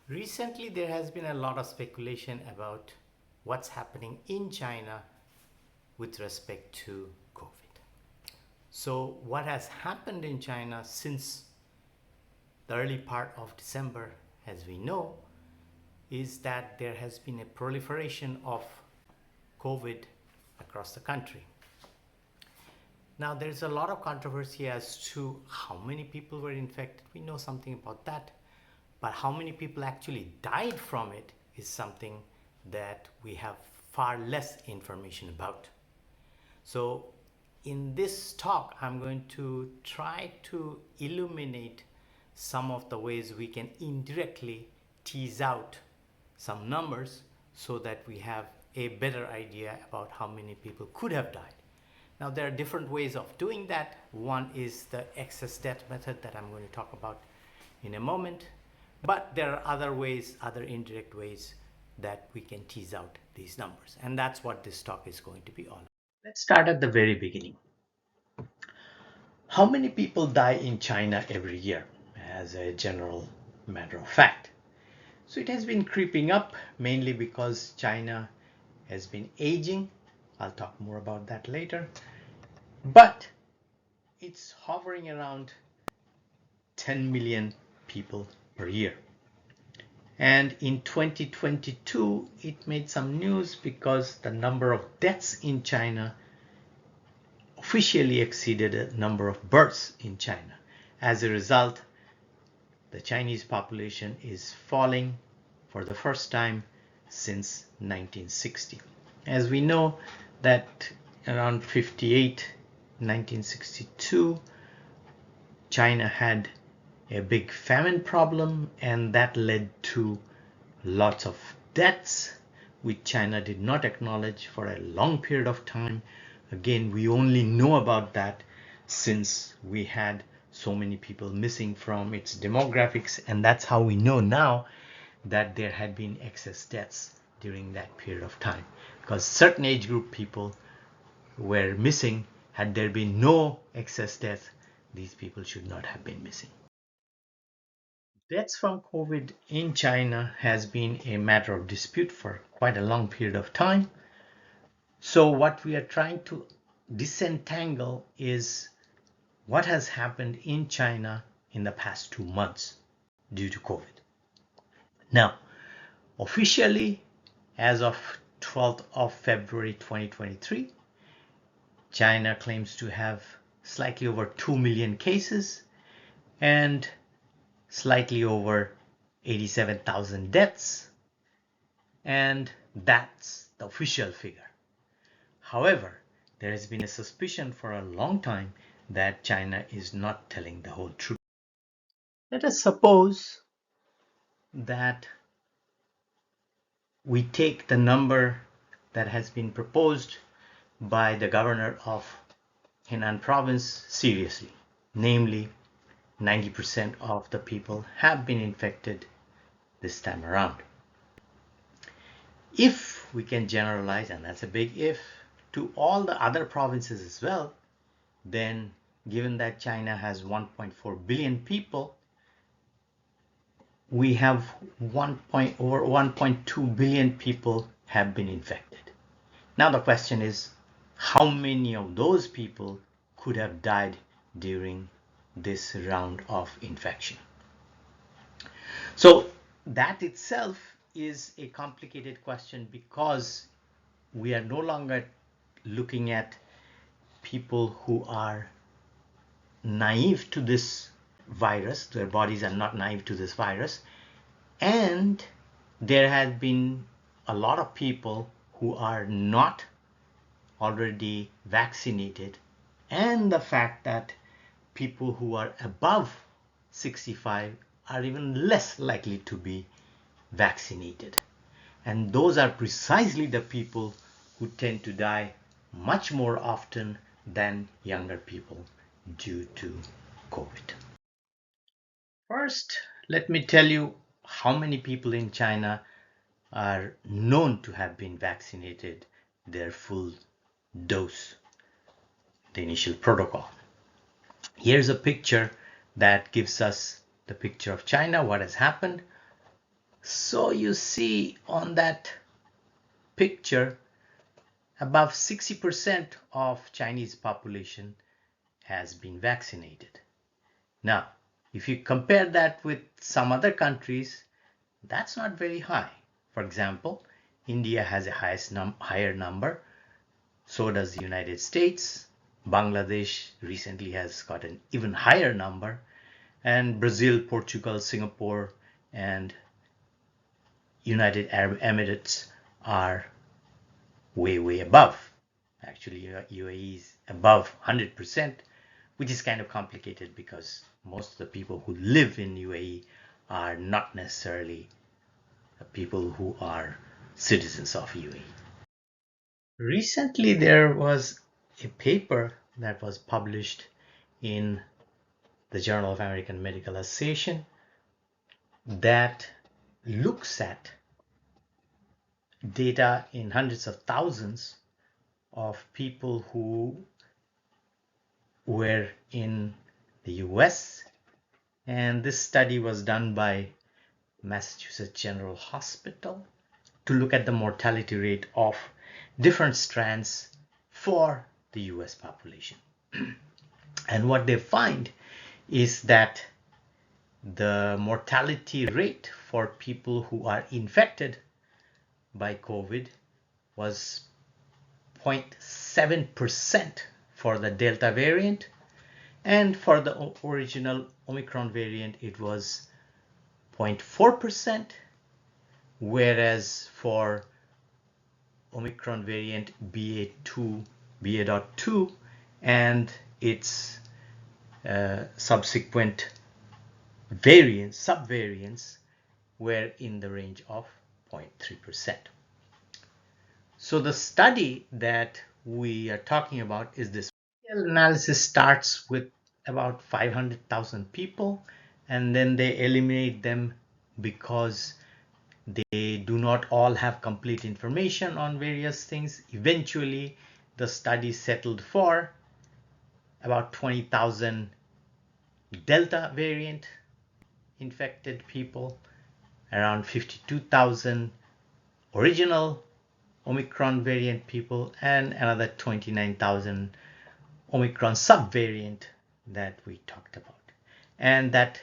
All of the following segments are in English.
Recently, there has been a lot of speculation about what's happening in China with respect to COVID. So, what has happened in China since the early part of December, as we know, is that there has been a proliferation of COVID across the country. Now, there's a lot of controversy as to how many people were infected. We know something about that. But how many people actually died from it is something that we have far less information about. So, in this talk, I'm going to try to illuminate some of the ways we can indirectly tease out some numbers so that we have a better idea about how many people could have died. Now, there are different ways of doing that. One is the excess death method that I'm going to talk about in a moment. But there are other ways, other indirect ways that we can tease out these numbers. And that's what this talk is going to be all about. Let's start at the very beginning. How many people die in China every year as a general matter of fact? So it has been creeping up mainly because China has been aging. I'll talk more about that later. But it's hovering around 10 million people per year. And in 2022, it made some news because the number of deaths in China officially exceeded the number of births in China. As a result, the Chinese population is falling for the first time since 1960. As we know that around 1962, China had a big famine problem, and that led to lots of deaths, which China did not acknowledge for a long period of time. Again, we only know about that since we had so many people missing from its demographics, and that's how we know now that there had been excess deaths during that period of time, because certain age group people were missing. Had there been no excess death, these people should not have been missing. Deaths from COVID in China has been a matter of dispute for quite a long period of time. So what we are trying to disentangle is what has happened in China in the past 2 months due to COVID. Now, officially, as of 12th of February 2023, China claims to have slightly over 2 million cases and slightly over 87,000 deaths, and that's the official figure. However, there has been a suspicion for a long time that China is not telling the whole truth. Let us suppose that we take the number that has been proposed by the governor of Henan province seriously, namely 90% of the people have been infected this time around. If we can generalize, and that's a big if, to all the other provinces as well, then given that China has 1.4 billion people, we have over 1.2 billion people have been infected. Now the question is, how many of those people could have died during this round of infection? So that itself is a complicated question, because we are no longer looking at people who are naive to this virus. Their bodies are not naive to this virus, and there have been a lot of people who are not already vaccinated, and the fact that people who are above 65 are even less likely to be vaccinated. And those are precisely the people who tend to die much more often than younger people due to COVID. First, let me tell you how many people in China are known to have been vaccinated their full dose, the initial protocol. Here's a picture that gives us the picture of China, what has happened. So you see on that picture, above 60% of Chinese population has been vaccinated. Now, if you compare that with some other countries, that's not very high. For example, India has a higher number, so does the United States. Bangladesh recently has got an even higher number, and Brazil, Portugal, Singapore, and United Arab Emirates are way above. Actually, UAE is above 100%, which is kind of complicated because most of the people who live in UAE are not necessarily people who are citizens of UAE. Recently, there was a paper that was published in the Journal of American Medical Association that looks at data in hundreds of thousands of people who were in the US, and this study was done by Massachusetts General Hospital to look at the mortality rate of different strands for the US population. And what they find is that the mortality rate for people who are infected by COVID was 0.7% for the Delta variant, and for the original Omicron variant it was 0.4%, whereas for Omicron variant BA.2 and its subsequent subvariants were in the range of 0.3%. So the study that we are talking about is this. Analysis starts with about 500,000 people, and then they eliminate them because they do not all have complete information on various things. Eventually, the study settled for about 20,000 Delta variant infected people, around 52,000 original Omicron variant people, and another 29,000 Omicron subvariant that we talked about. And that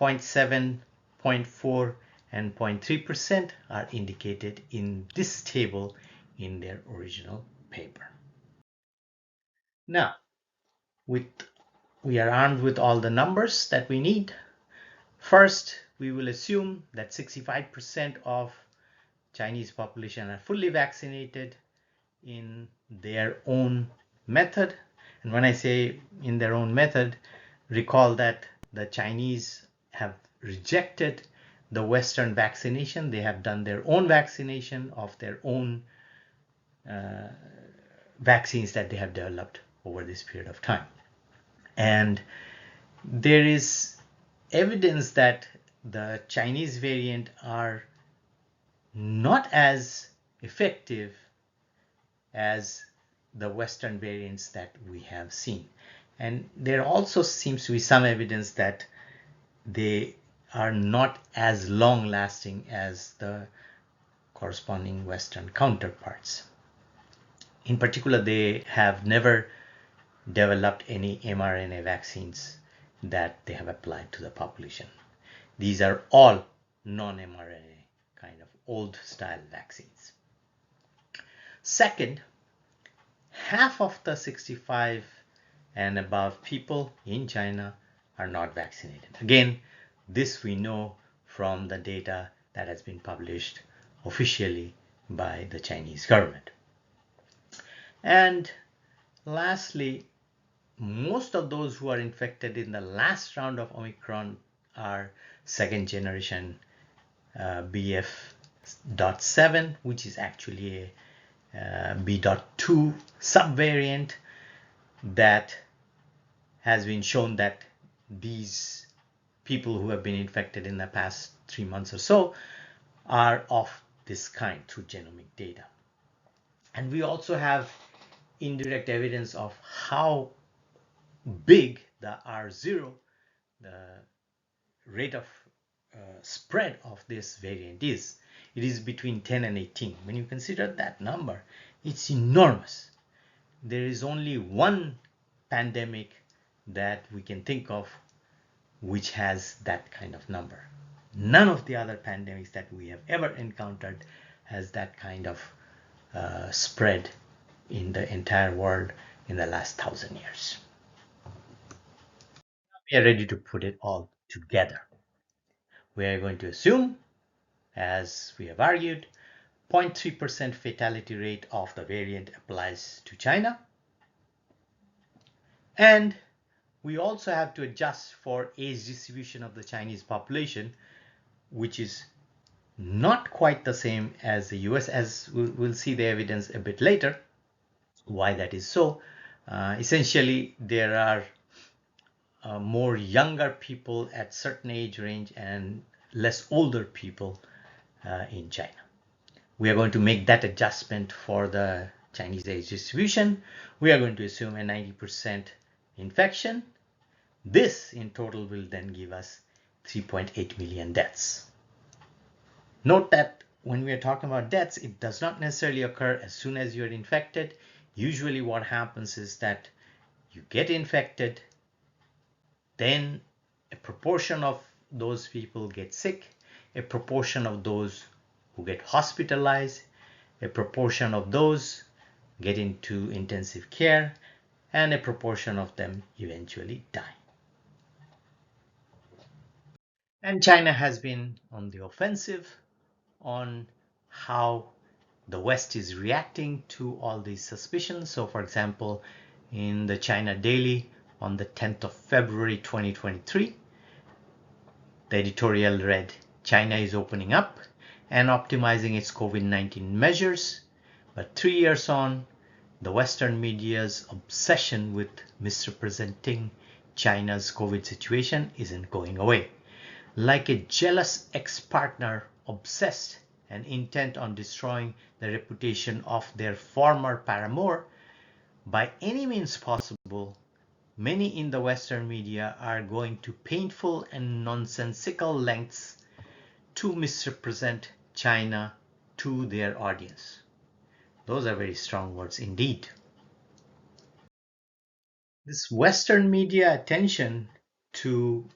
0.7, 0.4, and 0.3% are indicated in this table in their original paper. Now, we are armed with all the numbers that we need. First, we will assume that 65% of Chinese population are fully vaccinated in their own method. And when I say in their own method, recall that the Chinese have rejected the Western vaccination. They have done their own vaccination of their own vaccines that they have developed over this period of time. And there is evidence that the Chinese variant are not as effective as the Western variants that we have seen. And there also seems to be some evidence that they are not as long lasting as the corresponding Western counterparts. In particular, they have never developed any mRNA vaccines that they have applied to the population. These are all non-mRNA kind of old style vaccines. Second, half of the 65 and above people in China are not vaccinated. Again, this we know from the data that has been published officially by the Chinese government. And lastly, most of those who are infected in the last round of Omicron are second generation BF.7, which is actually a B.2 subvariant that has been shown that these people who have been infected in the past 3 months or so are of this kind through genomic data. And we also have indirect evidence of how big the R0, the rate of spread of this variant is. It is between 10 and 18. When you consider that number, it's enormous. There is only one pandemic that we can think of which has that kind of number. None of the other pandemics that we have ever encountered has that kind of spread in the entire world in the last 1,000 years. We are ready to put it all together. We are going to assume, as we have argued, 0.3% fatality rate of the variant applies to China. And we also have to adjust for age distribution of the Chinese population, which is not quite the same as the US, as we'll see the evidence a bit later why that is so. Essentially, there are more younger people at certain age range and less older people in China. We are going to make that adjustment for the Chinese age distribution. We are going to assume a 90% infection. This in total will then give us 3.8 million deaths. Note that when we are talking about deaths, it does not necessarily occur as soon as you're infected. Usually what happens is that you get infected, then a proportion of those people get sick, a proportion of those who get hospitalized, a proportion of those get into intensive care, and a proportion of them eventually die. And China has been on the offensive on how the West is reacting to all these suspicions. So, for example, in the China Daily on the 10th of February 2023, the editorial read, "China is opening up and optimizing its COVID-19 measures, but 3 years on, the Western media's obsession with misrepresenting China's COVID situation isn't going away. Like a jealous ex-partner obsessed and intent on destroying the reputation of their former paramour, by any means possible, many in the Western media are going to painful and nonsensical lengths to misrepresent China to their audience." Those are very strong words indeed. This Western media attention to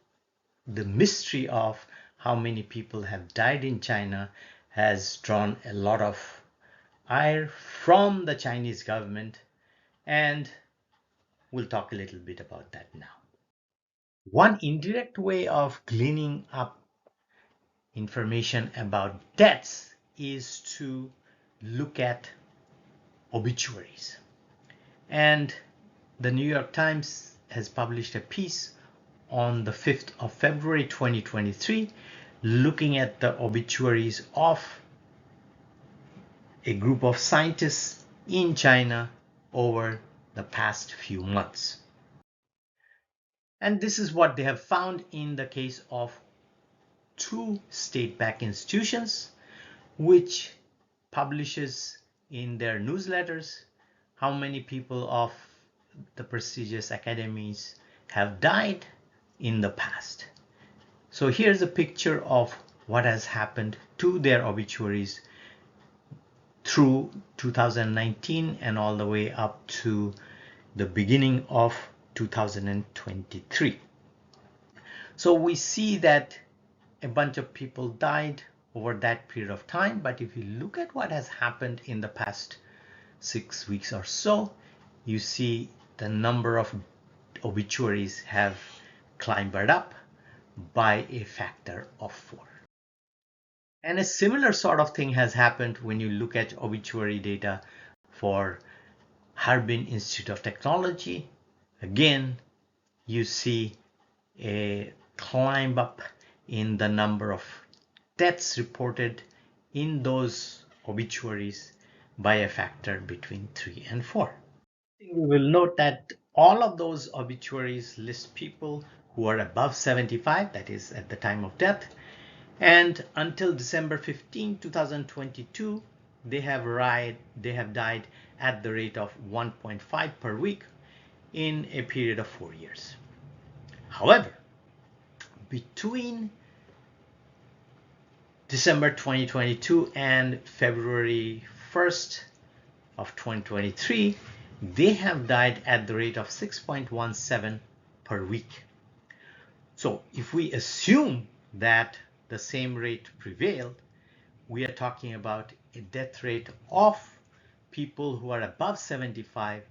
the mystery of how many people have died in China has drawn a lot of ire from the Chinese government, and we'll talk a little bit about that now. One indirect way of cleaning up information about deaths is to look at obituaries. And the New York Times has published a piece on the 5th of February 2023 looking at the obituaries of a group of scientists in China over the past few months. And this is what they have found in the case of 2 state-backed institutions, which publishes in their newsletters how many people of the prestigious academies have died in the past. So here's a picture of what has happened to their obituaries through 2019 and all the way up to the beginning of 2023. So we see that a bunch of people died over that period of time, but if you look at what has happened in the past 6 weeks or so, you see the number of obituaries have climbed up by a factor of 4. And a similar sort of thing has happened when you look at obituary data for Harbin Institute of Technology. Again, you see a climb up in the number of deaths reported in those obituaries by a factor between 3 and 4. We will note that all of those obituaries list people who are above 75, that is at the time of death, and until December 15, 2022, they have died at the rate of 1.5 per week in a period of 4 years. However, between December 2022 and February 1st of 2023, they have died at the rate of 6.17 per week. So if we assume that the same rate prevailed, we are talking about a death rate of people who are above 75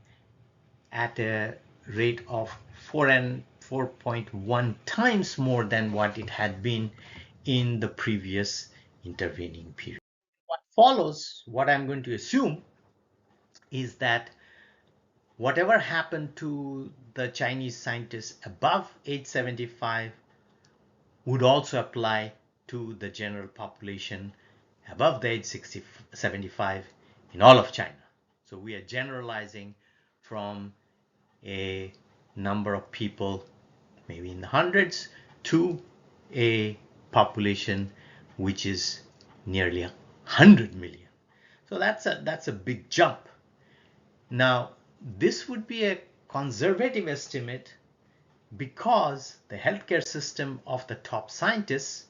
at a rate of 4.1 times more than what it had been in the previous intervening period. What follows, what I'm going to assume, is that whatever happened to the Chinese scientists above age 75 would also apply to the general population above the age 75 in all of China. So we are generalizing from a number of people, maybe in the hundreds, to a population which is nearly 100 million. So that's a big jump. Now, this would be a conservative estimate because the healthcare system of the top scientists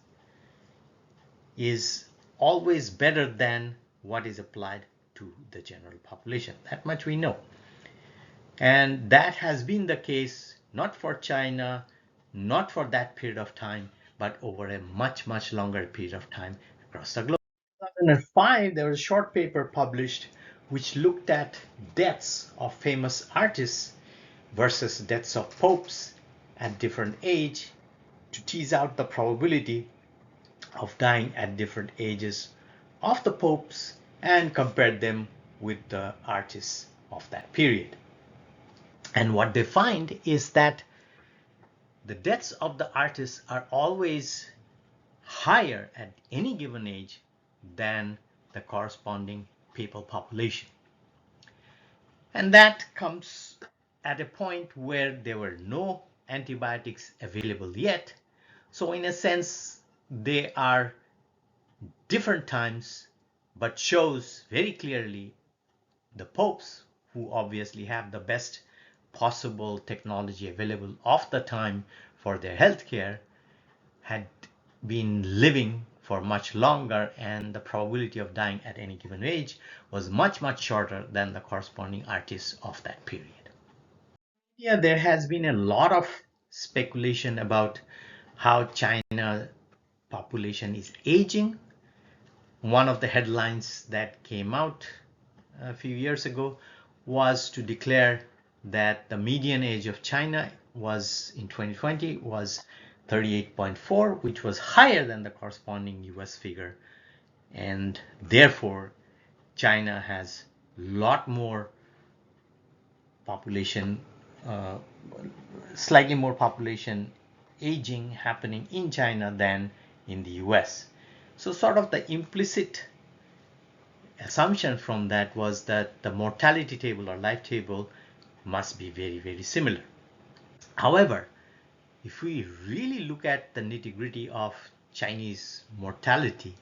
is always better than what is applied to the general population. That much we know. And that has been the case not for China, not for that period of time, but over a much, much longer period of time across the globe. In 2005, there was a short paper published which looked at deaths of famous artists versus deaths of popes at different age to tease out the probability of dying at different ages of the popes and compared them with the artists of that period. And what they find is that the deaths of the artists are always higher at any given age than the corresponding people population. And that comes at a point where there were no antibiotics available yet. So in a sense, they are different times, but shows very clearly the popes, who obviously have the best possible technology available of the time for their healthcare, had been living for much longer, and the probability of dying at any given age was much, much shorter than the corresponding artists of that period. Yeah, there has been a lot of speculation about how China population is aging. One of the headlines that came out a few years ago was to declare that the median age of China was in 2020 was 38.4, which was higher than the corresponding US figure, and therefore China has a lot more population, slightly more population aging happening in China than in the US. So sort of the implicit assumption from that was that the mortality table or life table must be very, very similar. However, if we really look at the nitty-gritty of Chinese mortality,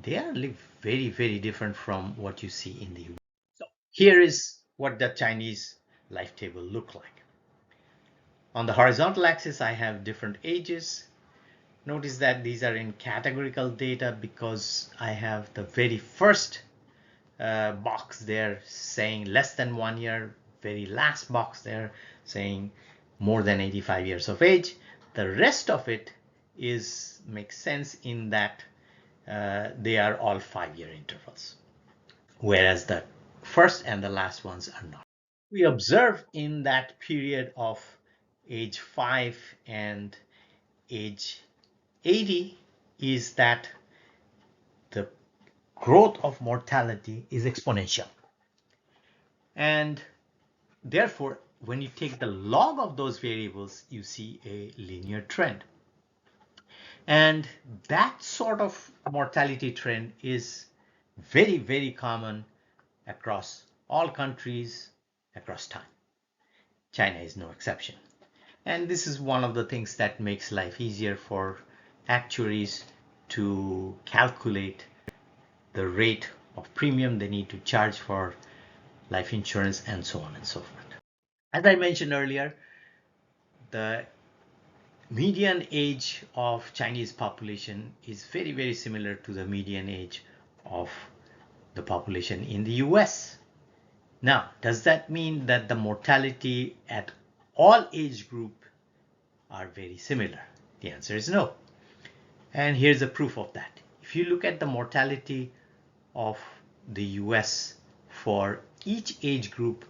they are very, very different from what you see in the US. So here is what the Chinese life table look like. On the horizontal axis, I have different ages. Notice that these are in categorical data because I have the very first box there saying less than 1 year, very last box there saying more than 85 years of age. The rest of it makes sense in that they are all 5-year intervals, whereas the first and the last ones are not. We observe in that period of age 5 and age 80 is that the growth of mortality is exponential. And therefore, when you take the log of those variables, you see a linear trend. And that sort of mortality trend is very, very common across all countries, across time. China is no exception. And this is one of the things that makes life easier for actuaries to calculate the rate of premium they need to charge for life insurance and so on and so forth. As I mentioned earlier, the median age of Chinese population is very, very similar to the median age of the population in the US. Now, does that mean that the mortality at all age group are very similar? The answer is no. And here's a proof of that. If you look at the mortality of the US for each age group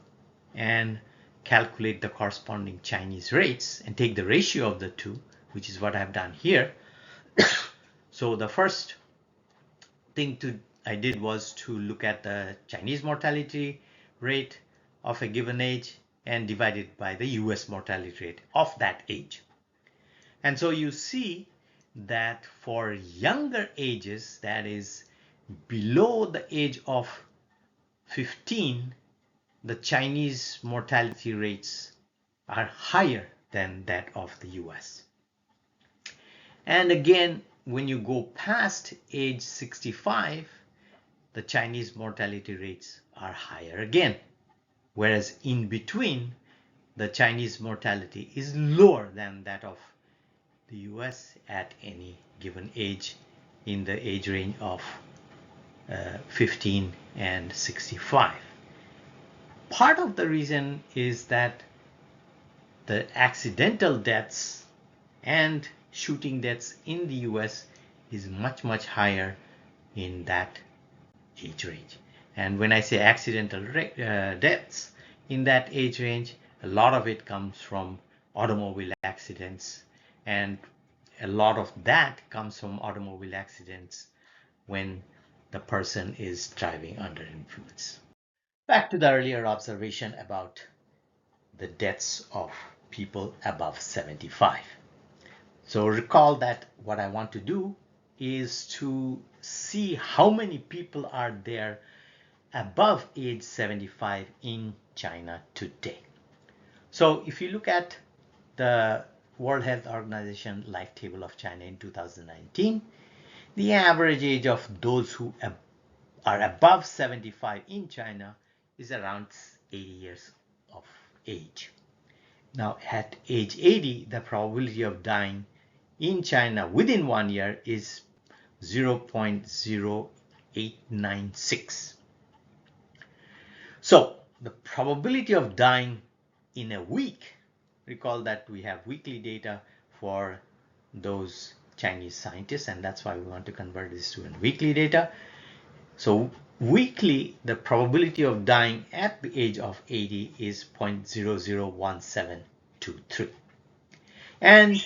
and calculate the corresponding Chinese rates and take the ratio of the two, which is what I've done here. So the first thing I did was to look at the Chinese mortality rate of a given age and divide it by the US mortality rate of that age. And so you see that for younger ages, that is below the age of 15, the Chinese mortality rates are higher than that of the US. And again, when you go past age 65, the Chinese mortality rates are higher again. Whereas in between, the Chinese mortality is lower than that of the US at any given age in the age range of 15 and 65. Part of the reason is that the accidental deaths and shooting deaths in the US is much, much higher in that age range. And when I say accidental deaths in that age range, a lot of it comes from automobile accidents, and a lot of that comes from automobile accidents when the person is driving under influence. Back to the earlier observation about the deaths of people above 75. So recall that what I want to do is to see how many people are there above age 75 in China today. So if you look at the World Health Organization Life Table of China in 2019, the average age of those who are above 75 in China is around 80 years of age. Now at age 80, the probability of dying in China within 1 year is 0.0896. So the probability of dying in a week, recall that we have weekly data for those Chinese scientists, and that's why we want to convert this to weekly data. So weekly, the probability of dying at the age of 80 is 0.001723. And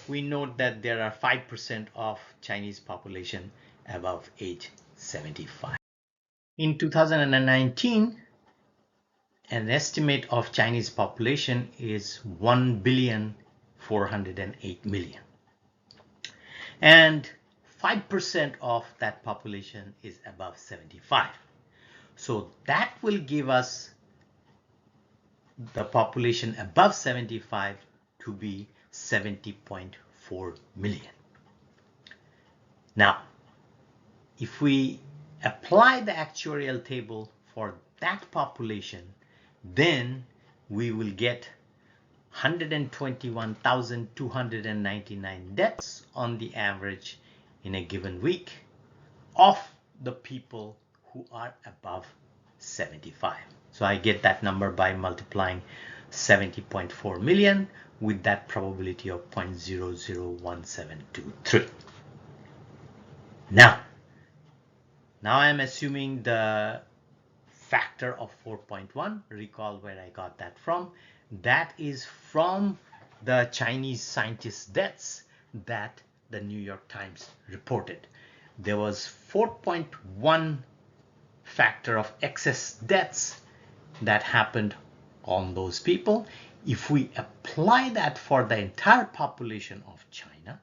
we note that there are 5% of Chinese population above age 75. In 2019, an estimate of Chinese population is 1,408,000,000. And 5% of that population is above 75. So that will give us the population above 75 to be 70.4 million. Now, if we apply the actuarial table for that population, then we will get 121,299 deaths on the average in a given week of the people who are above 75. So I get that number by multiplying 70.4 million with that probability of 0.001723. Now I am assuming the factor of 4.1. Recall where I got that from. That is from the Chinese scientists' deaths that the New York Times reported. There was 4.1 factor of excess deaths that happened on those people. If we apply that for the entire population of China,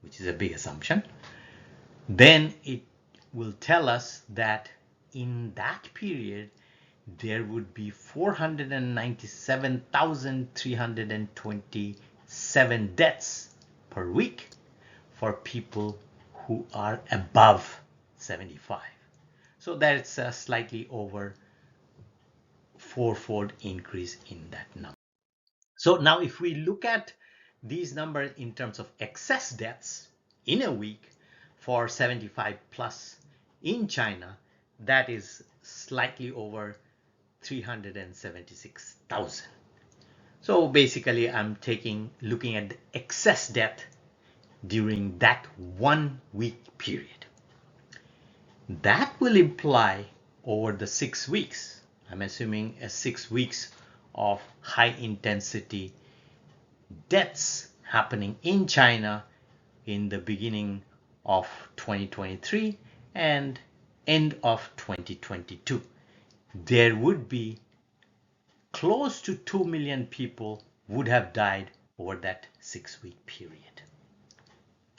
which is a big assumption, then it will tell us that in that period there would be 497,327 deaths per week for people who are above 75. So that's a slightly over fourfold increase in that number. So now if we look at these numbers in terms of excess deaths in a week for 75 plus in China, that is slightly over 376,000. So basically I'm looking at the excess death during that 1 week period. That will imply over the 6 weeks, I'm assuming 6 weeks of high intensity deaths happening in China in the beginning of 2023 and end of 2022. There would be close to 2 million people would have died over that 6-week period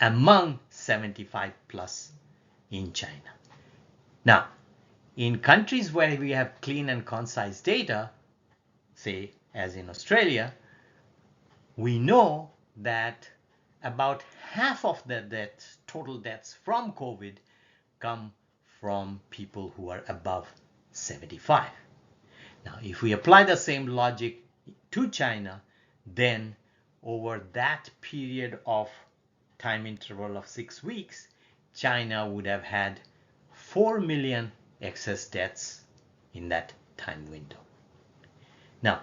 among 75 plus in China. Now, in countries where we have clean and concise data, say as in Australia, we know that about half of the deaths, total deaths from COVID, come from people who are above 75. Now, if we apply the same logic to China, then over that period of time interval of 6 weeks, China would have had 4 million excess deaths in that time window. Now,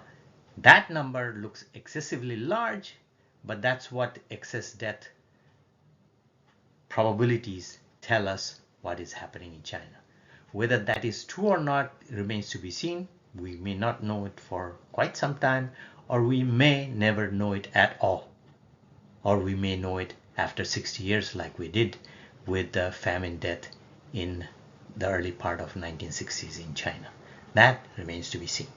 that number looks excessively large, but that's what excess death probabilities tell us what is happening in China. Whether that is true or not remains to be seen. We may not know it for quite some time, or we may never know it at all. Or we may know it after 60 years like we did with the famine death in the early part of 1960s in China. That remains to be seen.